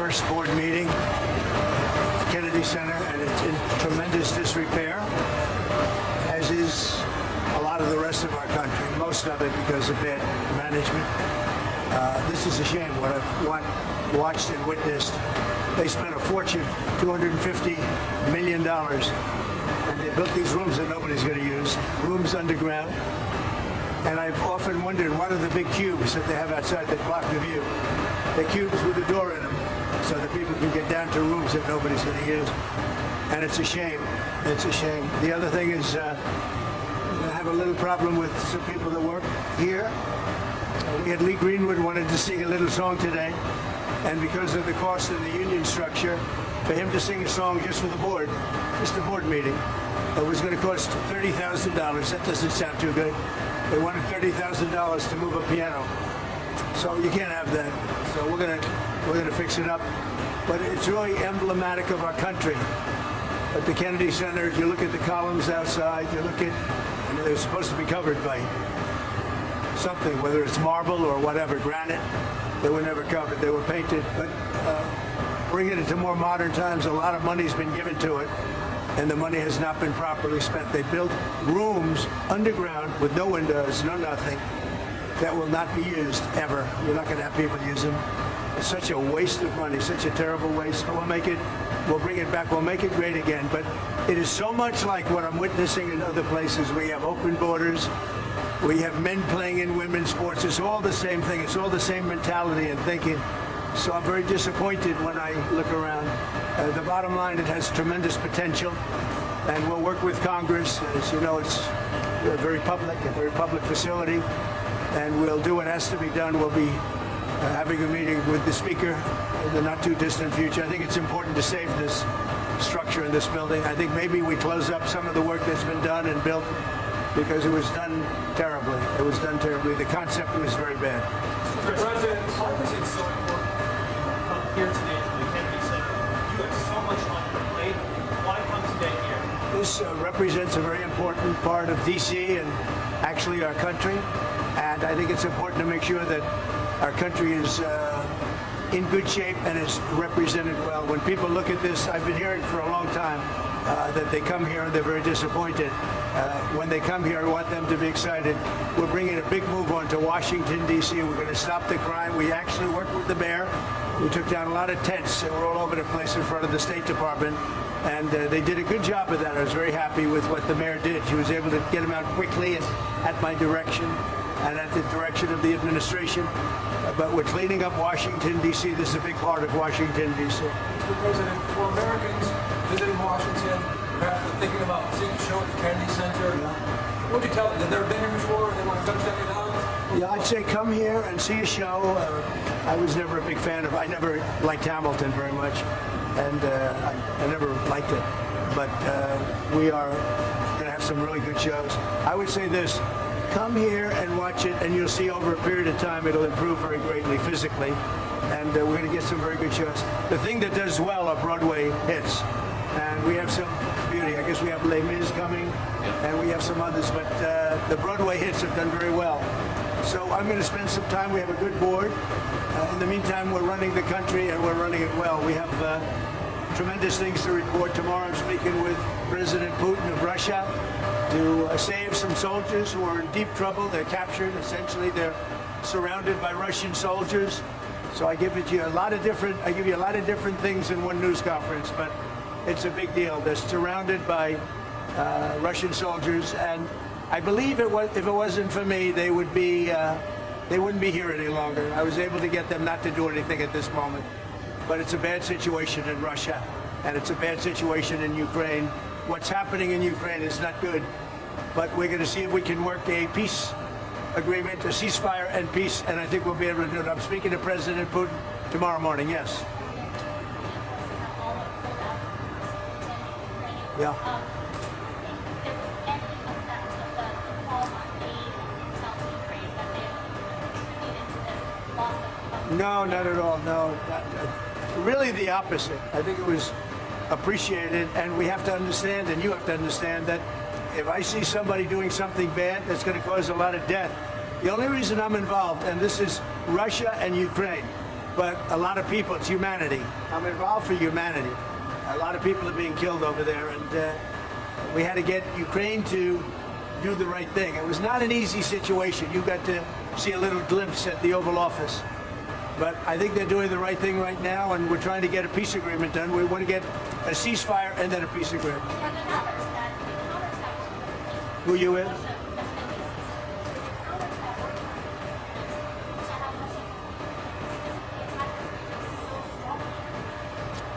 first board meeting, Kennedy Center, and it's in tremendous disrepair, as is a lot of the rest of our country, most of it because of bad management. This is a shame what I've watched and witnessed. They spent a fortune, $250 million, and they built these rooms that nobody's going to use, rooms underground. And I've often wondered, what are the big cubes that they have outside that block the view? The cubes with a door in them, so that people can get down to rooms that nobody's going to use. And it's a shame. It's a shame. The other thing is, I have a little problem with some people that work here. We had Lee Greenwood wanted to sing a little song today, and because of the cost of the union structure, for him to sing a song just for the board, just a board meeting, it was going to cost $30,000. That doesn't sound too good. They wanted $30,000 to move a piano, so you can't have that. So we're gonna fix it up. But it's really emblematic of our country. At the Kennedy Center, you look at the columns outside. You look at, they're supposed to be covered by something, whether it's marble or whatever, granite. They were never covered. They were painted. But bringing it to more modern times, a lot of money's been given to it, and the money has not been properly spent. They built rooms underground with no windows, no nothing, that will not be used ever. You're not going to have people use them. It's such a waste of money, such a terrible waste. But we'll bring it back, we'll make it great again. But it is so much like what I'm witnessing in other places. We have open borders. We have men playing in women's sports. It's all the same thing. It's all the same mentality and thinking. So I'm very disappointed when I look around. The bottom line, it has tremendous potential, and we'll work with Congress. As you know, it's a very public facility, and we'll do what has to be done. We'll be having a meeting with the Speaker in the not-too-distant future. I think it's important to save this structure in this building. I think maybe we close up some of the work that's been done and built, because it was done terribly. It was done terribly. The concept was very bad. Mr. President, why was it so important to come here today to the Kennedy Center? You have so much on your plate. Why come today here? This represents a very important part of D.C. and actually our country. And I think it's important to make sure that our country is in good shape and is represented well. When people look at this, I've been hearing for a long time that they come here and they're very disappointed. When they come here, I want them to be excited. We're bringing a big move on to Washington, D.C. We're going to stop the crime. We actually worked with the mayor. We took down a lot of tents that were all over the place in front of the State Department, and they did a good job of that. I was very happy with what the mayor did. She was able to get them out quickly and at my direction and at the direction of the administration. But we're cleaning up Washington, D.C. This is a big part of Washington, D.C. Mr. President, for Americans visiting Washington, perhaps they're thinking about seeing a show at the Kennedy Center, what would you tell them? They've never been here before and they want to come check it out? Yeah, I'd say come here and see a show. I was never a big fan of, I never liked Hamilton very much, and I never liked it. But we are going to have some really good shows. I would say this. Come here and watch it, and you'll see over a period of time it'll improve very greatly physically, and we're going to get some very good shows. The thing that does well are Broadway hits, and we have some beauty. I guess we have Les Mis coming, and we have some others, but the Broadway hits have done very well. So I'm going to spend some time. We have a good board. In the meantime, we're running the country, and we're running it well. We have tremendous things to report. Tomorrow I'm speaking with President Putin of Russia to save some soldiers who are in deep trouble. They're captured. Essentially, they're surrounded by Russian soldiers. So I give you a lot of different things in one news conference, but it's a big deal. They're surrounded by Russian soldiers, and I believe if it wasn't for me, they wouldn't be here any longer. I was able to get them not to do anything at this moment. But it's a bad situation in Russia, and it's a bad situation in Ukraine. What's happening in Ukraine is not good, but we're going to see if we can work a peace agreement, a ceasefire and peace, and I think we'll be able to do it. I'm speaking to President Putin tomorrow morning, yes. Yeah. No, not at all, no. Really the opposite. I think it was appreciated, and we have to understand, and you have to understand, that if I see somebody doing something bad that's going to cause a lot of death, the only reason I'm involved, and this is Russia and Ukraine. but a lot of people, it's humanity. I'm involved for humanity. A lot of people are being killed over there, and we had to get Ukraine to do the right thing. It was not an easy situation. You got to see a little glimpse at the Oval Office. But I think they're doing the right thing right now, and we're trying to get a peace agreement done. We want to get a ceasefire and then a peace agreement. Who you with?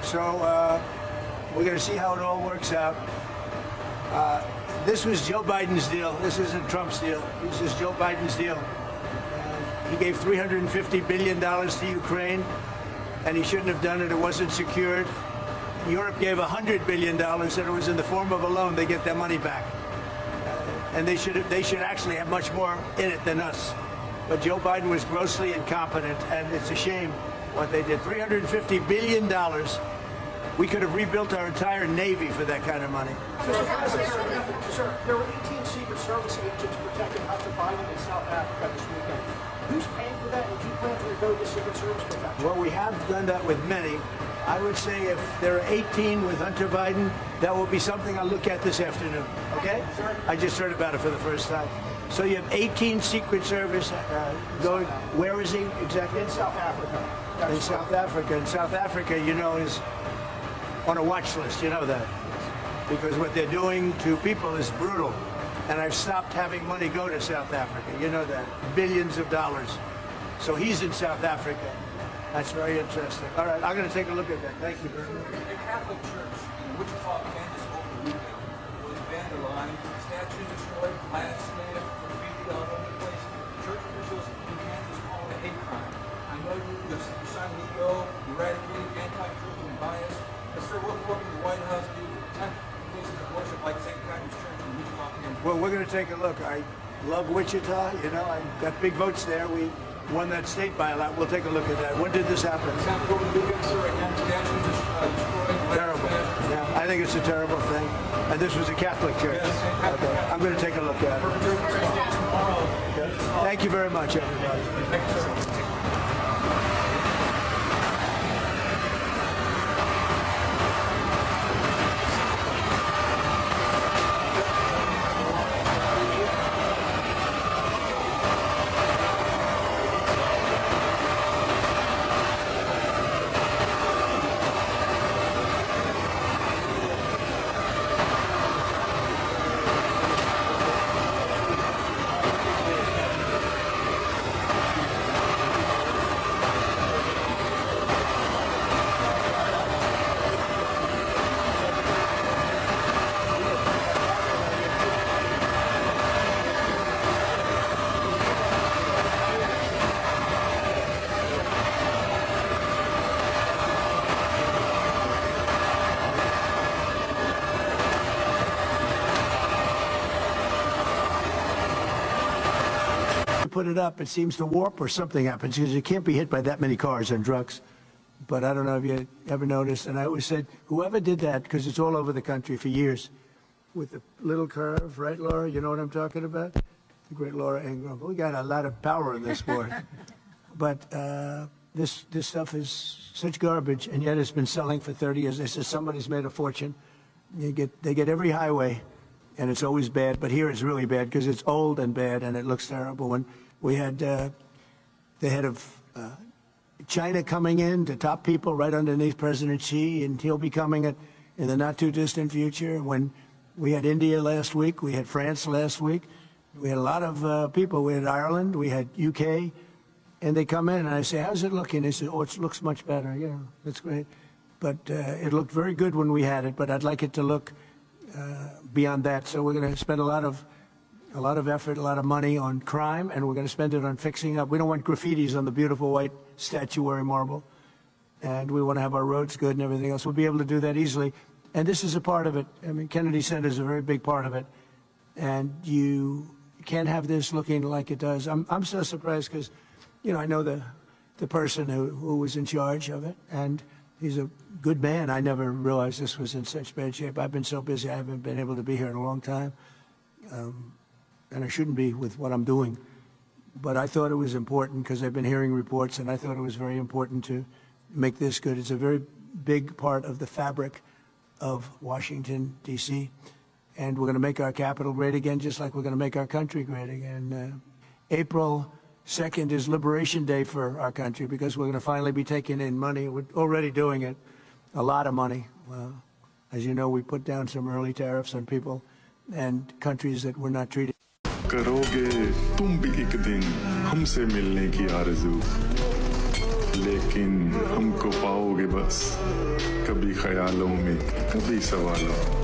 So we're going to see how it all works out. This was Joe Biden's deal. This isn't Trump's deal. This is Joe Biden's deal. He gave $350 billion to Ukraine, and he shouldn't have done it. It wasn't secured. Europe gave $100 billion, and it was in the form of a loan. They get their money back. And they should actually have much more in it than us. But Joe Biden was grossly incompetent, and it's a shame what they did. $350 billion. We could have rebuilt our entire Navy for that kind of money. Sir, there were 18 Secret Service agents protecting Hunter Biden in South Africa this weekend. Who's paying for that, and do you plan to rebuild the Secret Service protection? Well, we have done that with many. I would say if there are 18 with Hunter Biden, that will be something I'll look at this afternoon, okay? I just heard about it for the first time. So you have 18 Secret Service going, where is he exactly? In South Africa. In South Africa. And South Africa, you know, is on a watch list, you know that. Because what they're doing to people is brutal. And I've stopped having money go to South Africa, you know that. Billions of dollars. So he's in South Africa. That's very interesting. All right, I'm going to take a look at that. Thank you very much. A Catholic church in Wichita, Kansas over the weekend was vandalized, statues destroyed, glass slammed, graffiti all over the place. Church officials in Kansas call it a hate crime. I know you're signing the EO, eradicating anti-Christian bias. But sir, what can the White House do to protect places of worship like St. Patrick's Church in Wichita, Kansas? Well, we're going to take a look. I love Wichita. You know, I got big votes there. We won that state by a lot. We'll take a look at that. When did this happen? It's happened over the weekend, sir. Again, statues destroyed. Terrible. Yeah, I think it's a terrible thing. And this was a Catholic church. Yes, Okay. I'm going to take a look at it. Okay. Thank you very much, everybody. Thank you, sir. Put it up, it seems to warp or something happens because you can't be hit by that many cars and trucks. But I don't know if you ever noticed, and I always said, whoever did that, because it's all over the country for years, with the little curve, right, Laura? You know what I'm talking about? The great Laura Ingram. We got a lot of power in this sport. But this stuff is such garbage, and yet it's been selling for 30 years. They say somebody's made a fortune. They get every highway, and it's always bad. But here it's really bad because it's old and bad, and it looks terrible. When we had the head of China coming in to top people right underneath President Xi, and he'll be coming in the not-too-distant future. When we had India last week, we had France last week. We had a lot of people. We had Ireland, we had UK, and they come in, and I say, how's it looking? They say, oh, it looks much better. Yeah, that's great. But it looked very good when we had it, but I'd like it to look beyond that. So we're going to spend a lot of effort, a lot of money on crime, and we're going to spend it on fixing up. We don't want graffitis on the beautiful white statuary marble, and we want to have our roads good and everything else. We'll be able to do that easily, and this is a part of it. I mean, Kennedy Center is a very big part of it, and you can't have this looking like it does. I'm so surprised because, you know, I know the person who was in charge of it, and he's a good man. I never realized this was in such bad shape. I've been so busy, I haven't been able to be here in a long time. And I shouldn't be with what I'm doing. But I thought it was important because I've been hearing reports, and I thought it was very important to make this good. It's a very big part of the fabric of Washington, D.C., and we're going to make our capital great again, just like we're going to make our country great again. April 2nd is Liberation Day for our country because we're going to finally be taking in money. We're already doing it, a lot of money. As you know, we put down some early tariffs on people and countries that were not treated. करोगे तुम भी एक दिन हमसे मिलने की आरज़ू, लेकिन हमको पाओगे बस कभी ख्यालों में, कभी सवालों